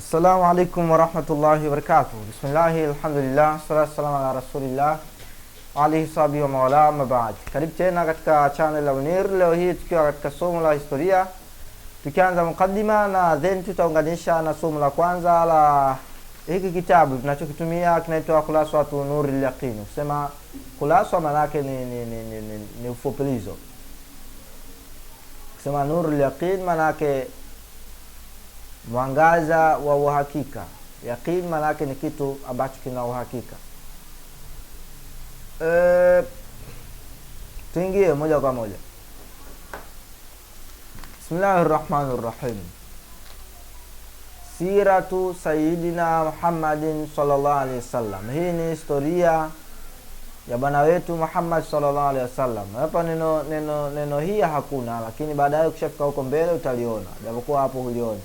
Assalamu alaikum warahmatullahi wabarakatuh. Bismillahi alhamdulillah, salatu salamu ala rasulillah wa alihi sahbihi wa mawala, mabad. Karibu tena katika channel ya Munir. Leo hii tukiwa katika somo la historia, tukianza mukaddima na then tutaunganisha na somo la kwanza la hiki kitabu tunachokitumia, kinaitwa Khulasatu Nuril Yaqin. Kusema khulasa maana yake ni ufupilizo. Kusema Nurul Yaqin maana yake mwangaza wa uhakika. Yaqin maana yake ni kitu ambacho kina uhakika. Tuingie moja kwa moja. Bismillahirrahmanirrahim. Siratu Sayyidina Muhammadin sallallahu alaihi wasallam. Hii ni historia ya bwana wetu Muhammad sallallahu alaihi wasallam. Hapa neno hii hakuna, lakini baadaye ukishafika huko mbele utaliona, japokuwa hapo hulioni.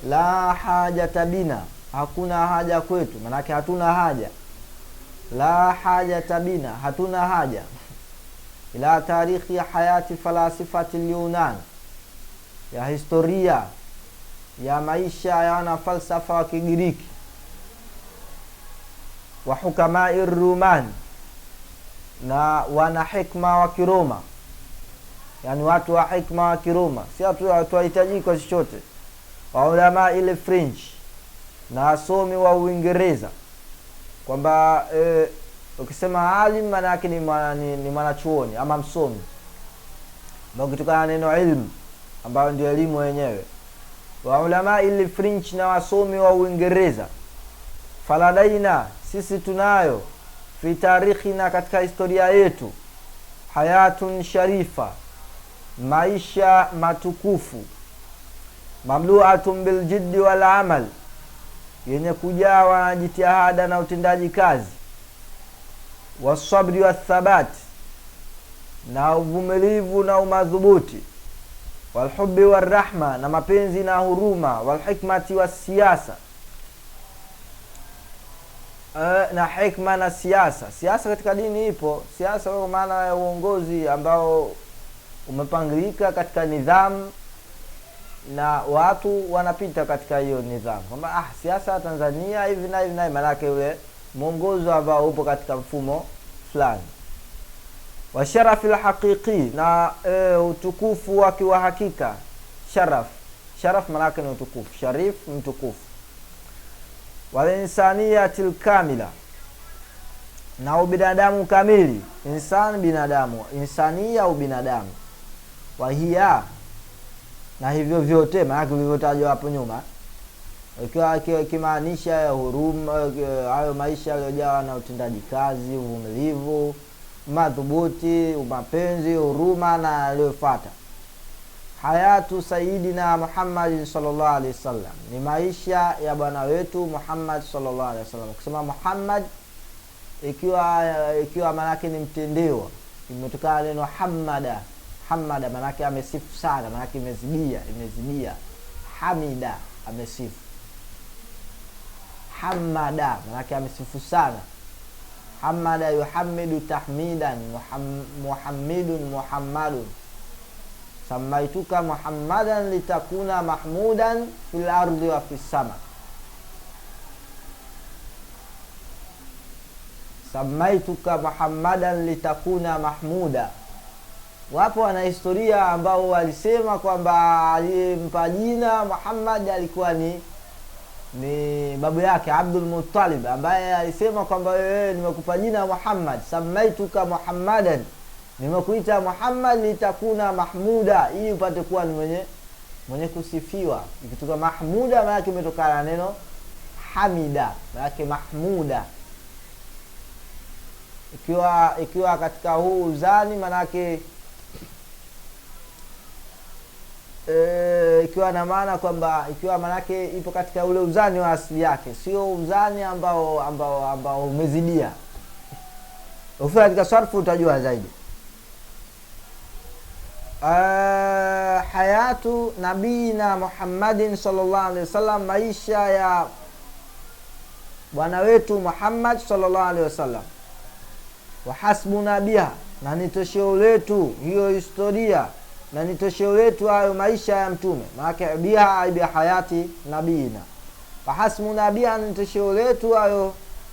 La hajata bina, hakuna haja kwetu, manake hatuna haja. La hajata bina, hatuna haja. Ila tarikhi ya hayati falasifati al-Yunan, ya historia ya maisha ya wana falsafa wa Kigiriki, wa hukamai Ruman, na wana hikma wa Kiroma, yani watu wa hikma wa Kiroma. Si hatuhitaji kwa chochote. Wa ulama ile French, na wasomi wa Uingereza, kwamba ukisema alim maana yake ni mwanachuoni ama msomi, ndio kutokana neno ilmu ambayo ndio elimu yenyewe. Wa ulama ile French na wasomi wa Uingereza. Faladaina, sisi tunayo, fi tarikhina, katika historia yetu, hayatun sharifa, maisha matukufu, mamlu'atun bil jiddi wal amal, yenye kujawa na jitihada na utendaji kazi, wasabri wathabat, na uvumilivu na umadhubuti, walhubbi warahma, na mapenzi na huruma, walhikmati wasiyasa, na hikma na siasa. Siasa katika dini ipo. Siasa kwa maana ya uongozi ambao umepangilika katika nidhamu na watu wanapita katika hiyo nidhamu, kwamba siasa Tanzania hivi na hivi, maana yake yule mwongozo ambao upo katika mfumo fulani. Wa sharafil haqiqi, na utukufu wa kiuhakika. Sharaf maana yake ni utukufu, sharif mtukufu. Wal insaniyatil kamila, na ubinadamu kamili. Insan binadamu, insania ubinadamu. Wa hiya, na hivyo vyote maana vilivyotajwa hapo nyuma, ikiwa kimaanisha ya huruma, hayo maisha yaliyojawa na utendaji kazi, uvumilivu, madhubuti, mapenzi, huruma na yaliyofuata. Hayatu Sayyidina Muhammad sallallahu alaihi wasallam, ni maisha ya bwana wetu Muhammad sallallahu alaihi wasallam. Kusema Muhammad ikiwa maana yake ni mtendewa, imetokana neno hamada. Hamada maana yake amesifu sana, maana yake imezidia. Hamida, amesifu. Hamada maana yake amesifu sana. Hamada yuhamidu tahmidan, muhammidun muhammadun. Samaituka Muhammadan litakuna mahmudan fil ardi wa fis sama. Samaituka Muhammadan litakuna mahmuda. Wapo wana historia ambao walisema kwamba alimpa jina Muhammad alikuwa ni babu yake Abdul Muttalib, ambaye alisema kwamba wewe, nimekupa jina Muhammad, samaituka Muhammadan, nimekuita Muhammad litakuna mahmuda, ili upate kuwa ni mwenye kusifiwa. Ikitoka mahmuda maana yake imetokana na neno hamida, maana yake mahmuda. Ikiwa katika huu uzani maana yake ikiwa na maana kwamba ikiwa maana yake ipo katika ule uzani wa asili yake, sio uzani ambao umezidia. Ukifika katika sarfu utajua zaidi. Hayatu nabina Muhammadin sallallahu alaihi wasallam, maisha ya bwana wetu Muhammad sallallahu alaihi wasallam. Wa hasbuna biha, na ni tosheo letu hiyo historia na ni tosheo letu hayo maisha ya mtume. Maana biha bi hayati nabina, fahasbuna biha, ni tosheo letu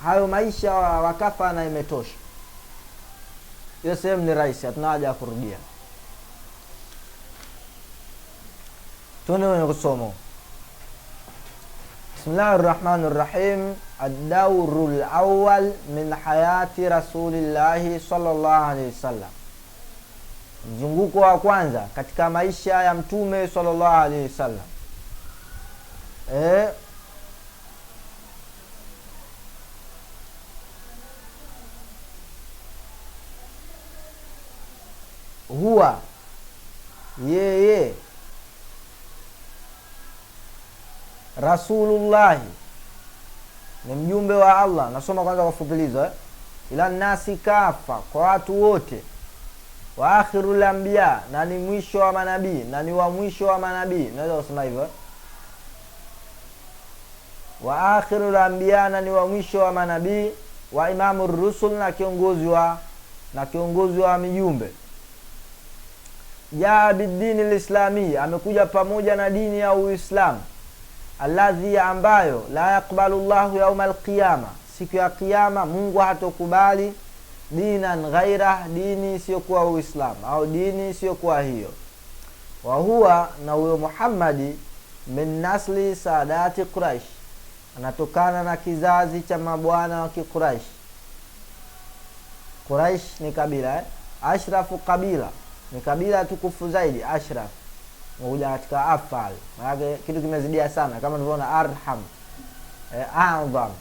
hayo maisha wakafa na imetosha. Hiyo sehemu ni rahisi, hatuna haja ya kurudia. Tuone kusoma. Bismillahirrahmanirrahim. Ad-dawrul awwal min hayati rasulillahi sallallahu alayhi wasallam, mzunguko wa kwanza katika maisha ya mtume sallallahu alayhi wasallam. Huwa yeye Rasulullah, ni mjumbe wa Allah. Nasoma kwanza kwa fupilizo. Ila nasi kafa, kwa watu wote. Wa akhirul anbiya, na ni mwisho wa manabii, na ni wa mwisho wa manabii. Naweza kusema hivyo. Wa akhirul anbiya, na ni wa mwisho wa manabii. Wa imamur rusul, na kiongozi wa mijumbe. Jaa bidini al-islami, amekuja pamoja na dini ya Uislamu. Alladhi, ambayo la yakbalu Allahu yawma al-qiyama, siku ya kiyama Mungu hatokubali dinan ghaira, dini isiyokuwa Uislamu au dini isiyokuwa hiyo. Wa huwa, na huyo Muhammadi, min nasli saadati Quraish, anatokana na kizazi cha mabwana wa Quraish. Quraish ni kabila ashrafu kabila, ni kabila tukufu zaidi. Ashraf moja katika afal, maana kitu kimezidia sana, kama tulivyoona arham, a'zam.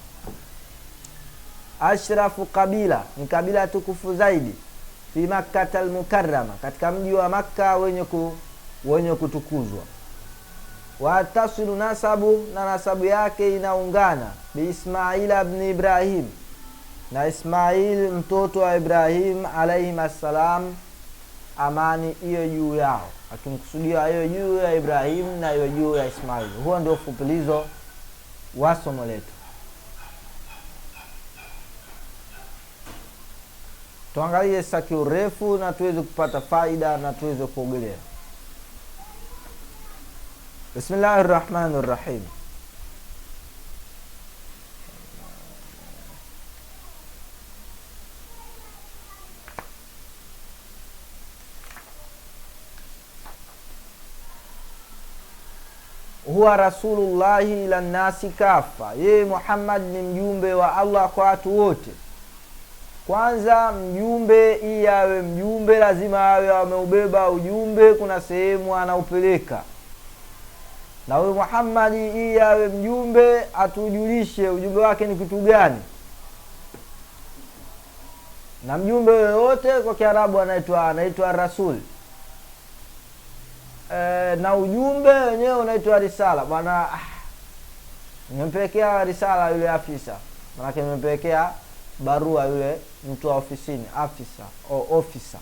Ashrafu kabila, ni kabila tukufu zaidi. Fi Makkah al-Mukarrama, katika mji wa Makka wenye kutukuzwa. Wa tasilu nasabu, na nasabu yake inaungana bi Ismail ibn Ibrahim, na Ismail mtoto wa Ibrahim alayhi assalam, amani hiyo juu yao, akimkusudia hiyo juu ya Ibrahim na hiyo juu ya Ismail. Huo ndio fupilizo wa somo letu. Tuangalie sasa kiurefu na tuweze kupata faida na tuweze kuogelea. Bismillahirrahmanirrahim. Huwa rasulullahi ila nasi kafa, yeye Muhammad ni mjumbe wa Allah kwa watu wote. Kwanza mjumbe, ili awe mjumbe lazima awe ameubeba ujumbe, kuna sehemu anaupeleka. Na huyo Muhammad ili awe mjumbe atujulishe ujumbe wake ni kitu gani. Na mjumbe yoyote kwa Kiarabu anaitwa rasul. Na ujumbe wenyewe unaitwa risala. Bwana, nimempelekea risala yule afisa, maana nimempelekea barua yule mtu wa ofisini, afisa au ofisa.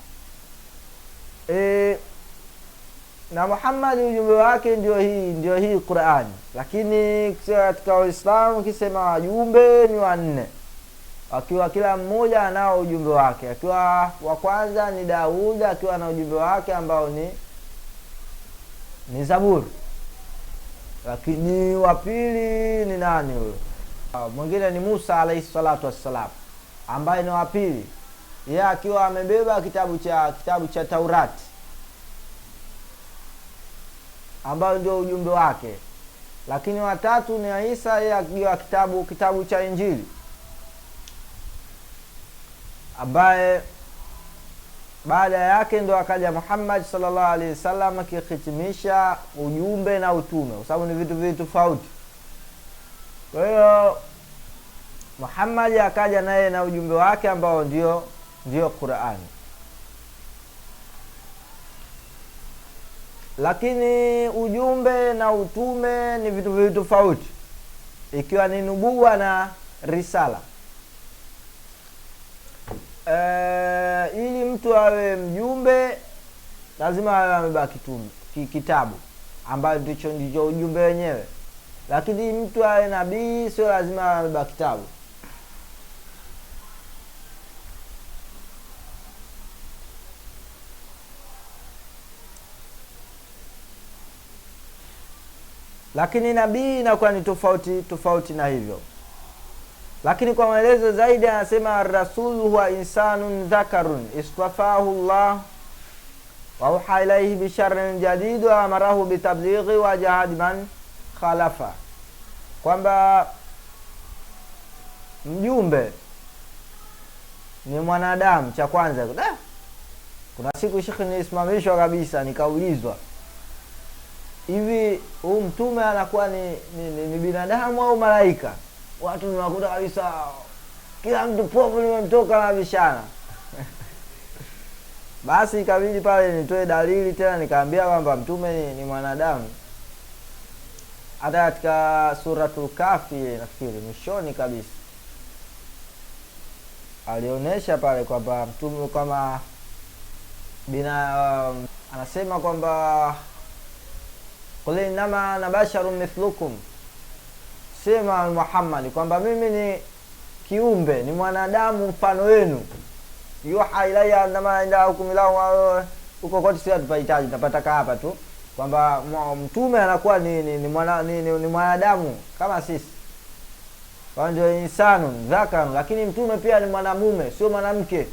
Na Muhammad ujumbe wake ndio hii Qur'ani. Lakini katika Uislamu kisema wajumbe ni wanne, akiwa kila mmoja anao ujumbe wake. Akiwa wa kwanza ni Daud, akiwa na ujumbe wake ambao ni Zabur. Lakini wa pili ni nani huyo? Mwingine ni Musa alayhi salatu wassalam, ambaye ni wa pili, yeye akiwa amebeba kitabu cha Taurati, ambao ndio ujumbe wake. Lakini watatu ni Isa, yeye akiwa kitabu cha Injili, ambaye baada yake ndo akaja Muhammad sallallahu alaihi wasallam akihitimisha ujumbe na utume, kwa sababu ni vitu tofauti. Kwa hiyo Muhammad akaja naye na ujumbe wake ambao ndio Qur'ani. Lakini ujumbe na utume ni vitu tofauti, ikiwa ni nubuwa na risala. Ili mtu awe mjumbe lazima awe amebaki kitabu ambacho ndicho ujumbe wenyewe. Lakini mtu awe nabii sio lazima awe amebaki kitabu. lakini nabii inakuwa ni tofauti na hivyo. Lakini kwa maelezo zaidi anasema ar-rasul huwa insanun dhakarun istafahu Allah wa uha ilayhi bi sharrin jadid wa amarahu bi tablighi wa jahad man khalafa, kwamba mjumbe ni mwanadamu. Cha kwanza, kuna siku shekhi nisimamishwa kabisa, nikaulizwa hivi huyu mtume anakuwa ni binadamu au malaika? Watu niwakuta kabisa kila mtu povu nimemtoka na bishana. Basi ikabidi pale nitoe dalili tena, nikaambia kwamba mtume ni mwanadamu. Hata katika suratul Kafi nafikiri mwishoni kabisa alionyesha pale kwamba mtume kama anasema kwamba qul innama ana basharun mithlukum, sema Muhammad kwamba mimi ni kiumbe, ni mwanadamu mfano wenu. Yuha ilayya annama indakum ilahu, huko kote sio tupahitaji, tunapata hapa tu kwamba mtume anakuwa ni mwanadamu kama sisi, kwa ndio insanu dhakar. Lakini mtume pia ni mwanamume, sio mwanamke,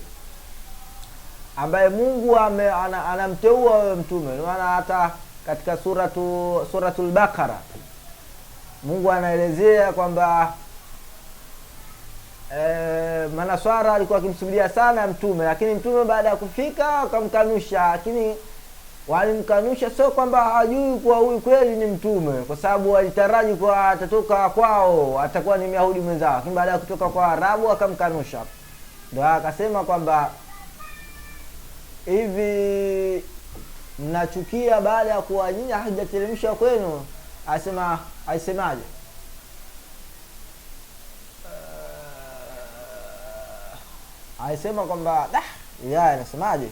ambaye Mungu anamteua wewe mtume. Maana hata katika suratul Baqara Mungu anaelezea kwamba Manaswara alikuwa akimsubiria sana mtume, lakini mtume baada ya kufika akamkanusha. Lakini walimkanusha sio kwamba hajui kuwa huyu kweli ni mtume, kwa sababu walitaraji kwa atatoka kwao atakuwa ni Myahudi mwenzao, lakini baada ya kutoka kwa Arabu akamkanusha. Ndio akasema kwamba hivi mnachukia baada ya kuwa nyinyi hajateremsha kwenu? Aisemaje? Aisema kwamba ya anasemaje?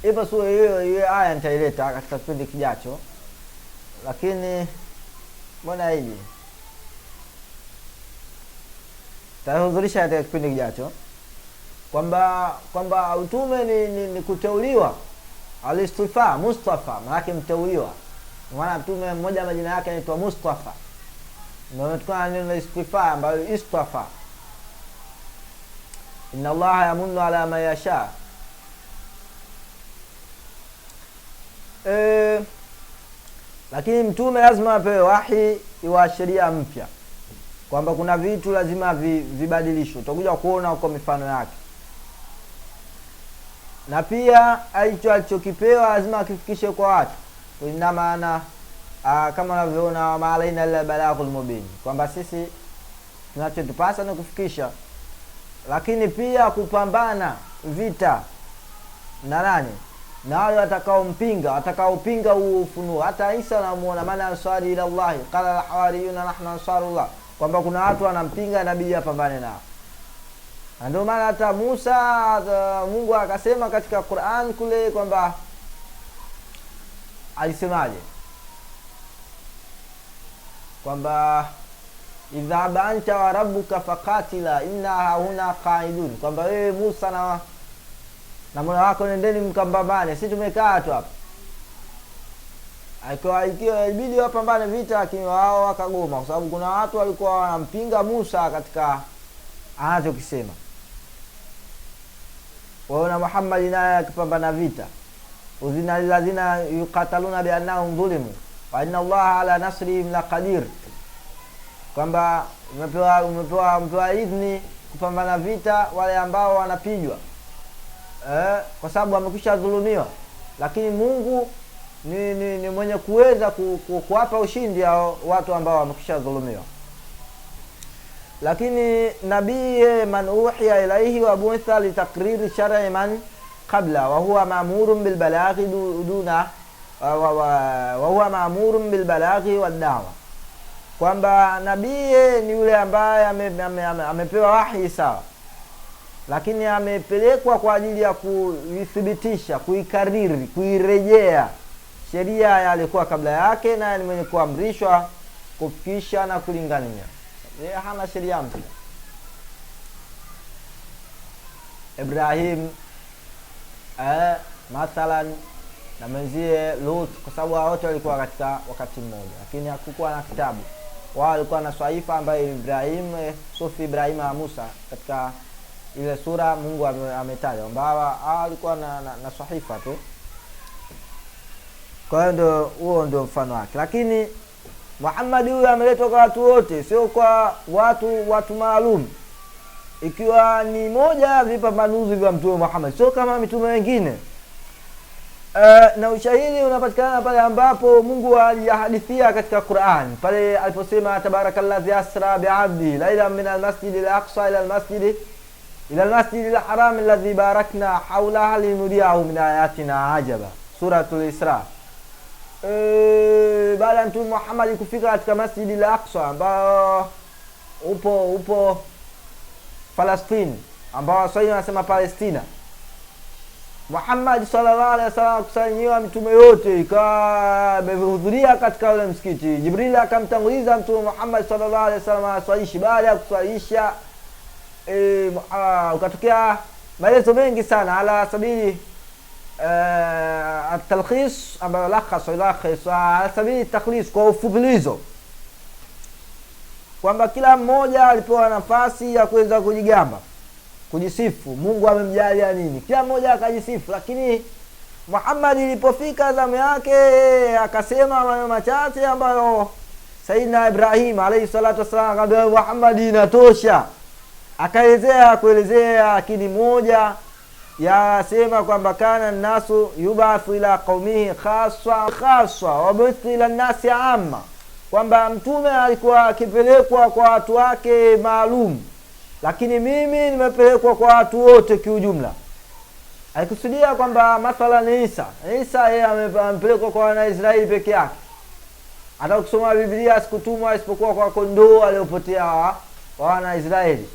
Ipo sura hiyo aya nitaileta katika kipindi kijacho, lakini mbona hivi tahudhurisha katika kipindi kijacho kwamba utume ni kuteuliwa, alistifa Mustafa, maana mteuliwa. Maana mtume mmoja majina yake anaitwa Mustafa, ndio tunatokana na neno istifa ambayo istafa. Inna Allah yamunnu ala ma yasha. Lakini mtume lazima apewe wahi wa sheria mpya, kwamba kuna vitu lazima vibadilishwe. Utakuja kuona huko mifano yake. Na pia alichokipewa lazima akifikishe kwa watu. Ina maana kama unavyoona maalaina ila balaghul mubin, kwamba sisi tunachotupasa ni kufikisha. Lakini pia kupambana vita na nani? Na wale watakaopinga huu ufunuo. Hata Isa anamuona maana ansari ila Allah, qala al-hawariyuna nahnu ansarullah, kwamba kuna watu wanampinga, inabidi apambane nao. Ndio maana hata Musa, Mungu akasema katika Qur'an kule kwamba alisemaje? Kwamba idhaba anta wa rabbuka faqatila inna huna qaidun, kwamba wewe Musa na Mola wako nendeni mkambambane, sisi tumekaa tu hapa. Ikiwa ibidi wapambane vita, lakini wao wakagoma, kwa sababu kuna watu walikuwa wanampinga Musa katika anachokisema. Waona Muhammad naye akipambana vita, uzina lazina yuqataluna bi annahum zulimu wa inna Allah ala nasrihim laqadir, kwamba umepewa idhni kupambana vita wale ambao wanapigwa kwa sababu wamekwisha dhulumiwa, lakini Mungu ni mwenye kuweza kuwapa ushindi hao watu ambao wamekwisha dhulumiwa. Lakini nabii man uhiya ilayhi wa bu'itha li taqrir shar'i man qabla wa huwa ma'murun bil balaghi duna wa huwa ma'murun bil balaghi wad da'wa, kwamba nabii ni yule ambaye amepewa wahi sawa, lakini amepelekwa kwa ajili ya kuithibitisha, kuikariri, kuirejea sheria ya alikuwa kabla yake, na ni mwenye kuamrishwa kufikisha na kulingania. Yeye hana sheria mpya. Ibrahim mathalan na mwenzie Lut, kwa sababu wote walikuwa katika wakati mmoja, lakini hakukuwa na kitabu. Wao walikuwa na swaifa ambayo Ibrahim, sufi Ibrahim na Musa, katika ile sura Mungu ametaja kwamba alikuwa na sahifa tu. Kwa hiyo huo ndio mfano wake. Lakini Muhammad huyu ameletwa kwa watu wote, sio kwa watu maalum, ikiwa ni moja vipambanuzi vya mtume Muhammad, sio kama mitume wengine. Na ushahidi unapatikana pale ambapo Mungu alihadithia katika Qur'an, pale aliposema tabarakalladhi asra bi'abdi laylan min al-masjid al-aqsa ila al-masjid al-haram alladhi barakna hawlahu linuriyahu min ayatina ajaba, suratul Isra. Baada ya mtume Muhammad kufika katika Masjid al-Aqsa ambao upo Palestina, ambao Waswahili wanasema Palestina, Muhammad sallallahu alaihi wasallam kusanyiwa mitume yote ikawa amehudhuria katika ule msikiti. Jibril akamtanguliza mtume Muhammad sallallahu alaihi wasallam aswalishi. Baada ya kuswalisha ukatokea maelezo mengi sana ala sabili at-talkhis, ambayo lakhas ala sabili takhlis, kwa ufupilizo, kwamba kila mmoja alipewa nafasi ya kuweza kujigamba, kujisifu Mungu amemjalia nini, kila mmoja akajisifu. Lakini Muhammad ilipofika zamu yake akasema maneno machache ambayo Sayyidina Ibrahim alayhi salatu wasallam akamwambia Muhammad, inatosha. Kuelezea akili moja yasema kwamba kana nasu yubathu ila qaumihi khassa wa bu'itha ila nasi amma, kwamba mtume alikuwa akipelekwa kwa watu wake maalum, lakini mimi nimepelekwa kwa watu wote kiujumla. Alikusudia kwamba mathalan Isa yeye amepelekwa kwa Wanaisraeli peke yake. Hata ukisoma Biblia sikutumwa isipokuwa kwa kondoo waliopotea wa Wanaisraeli.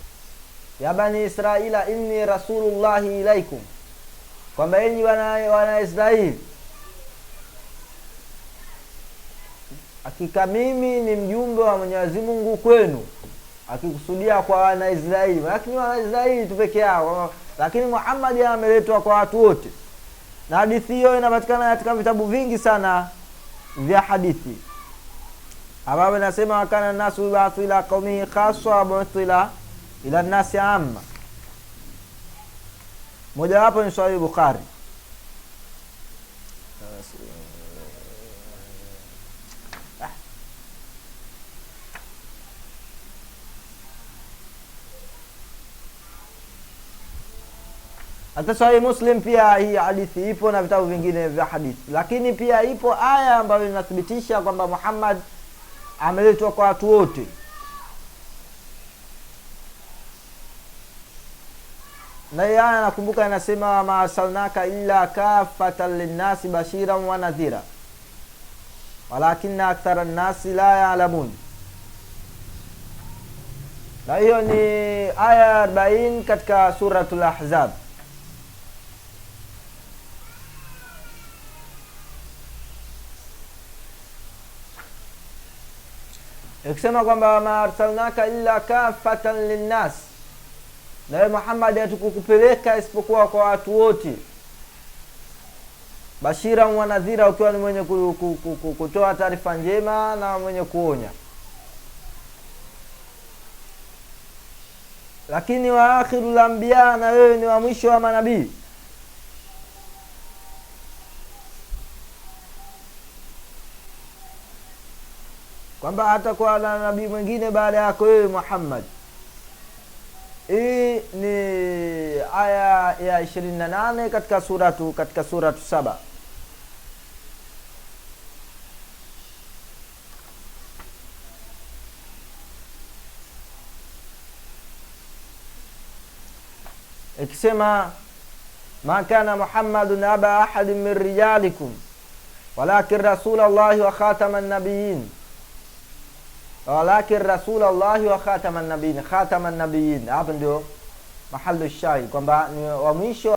Ya bani Israila inni rasulullahi ilaikum, kwamba enyi Wanaisraeli, hakika mimi ni mjumbe wa Mwenyezi Mungu kwenu. Akikusudia kwa Wanaisraeli, lakini Wanaisraeli tu peke yao, lakini Muhammad ameletwa kwa watu wote. Na hadithi hiyo inapatikana katika vitabu vingi sana vya hadithi, ambapo inasema kana nasu yubathu ila qaumihi khassa wa bu'itha ila nasi amma. Moja wapo ni Sahih Bukhari. Hata Sahih Muslim pia hii hadithi ipo na vitabu vingine vya hadithi. Lakini pia ipo aya ambayo inathibitisha kwamba Muhammad ameletwa kwa watu wote. Na aya nakumbuka inasema ma arsalnaka illa kafatan linnasi bashiran wa nadhira walakinna akthara an-nasi la ya'lamun. Na hiyo ni aya 40 katika suratul Ahzab. Ikisema kwamba ma arsalnaka illa kafatan linnas, na Muhammad hatukukupeleka isipokuwa kwa watu wote, bashiran wa nadhira, ukiwa ni mwenye kutoa taarifa njema na mwenye kuonya. Lakini wa akhirul anbiya, na wewe ni wa mwisho wa manabii. Kwamba hata kwa nabii mwingine baada yako wewe Muhammad. Hii ni aya ya 28 katika suratu Saba. Ikisema ma kana Muhammadun aba ahadin min rijalikum walakin rasulallahi wa khataman nabiyyin, walakin rasulallahi wa khataman nabiyyin. Khataman nabiyyin, hapo ndio mahallu shahid, kwamba ni wa mwisho